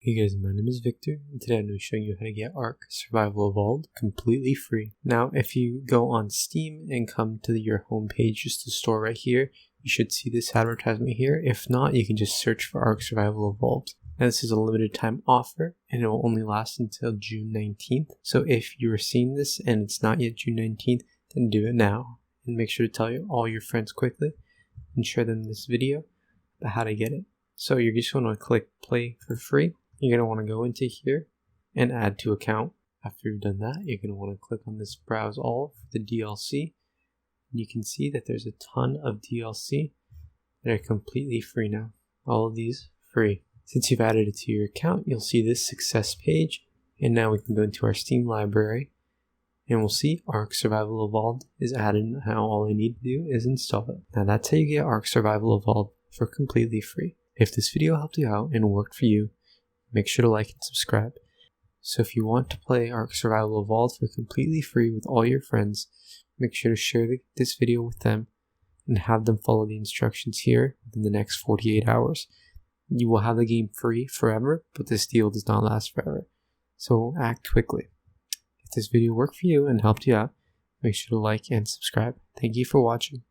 Hey guys, my name is Victor, and today I'm going to be showing you how to get Ark Survival Evolved completely free. Now, if you go on Steam and come to your homepage, just the store right here, you should see this advertisement here. If not, you can just search for Ark Survival Evolved. Now, this is a limited time offer, and it will only last until June 19th. So if you are seeing this and it's not yet June 19th, then do it now. And make sure to tell all your friends quickly and share them this video about how to get it. So you're just going to click play for free. You're going to want to go into here and add to account. After you've done that, you're going to want to click on this browse all for the DLC. And you can see that there's a ton of DLC that are completely free now. All of these free. Since you've added it to your account, you'll see this success page. And now we can go into our Steam library and we'll see Ark Survival Evolved is added, and how all I need to do is install it. Now that's how you get Ark Survival Evolved for completely free. If this video helped you out and worked for you, make sure to like and subscribe. So if you want to play Ark Survival Evolved for completely free with all your friends, make sure to share this video with them and have them follow the instructions here within the next 48 hours. You will have the game free forever, but this deal does not last forever. So act quickly. If this video worked for you and helped you out, make sure to like and subscribe. Thank you for watching.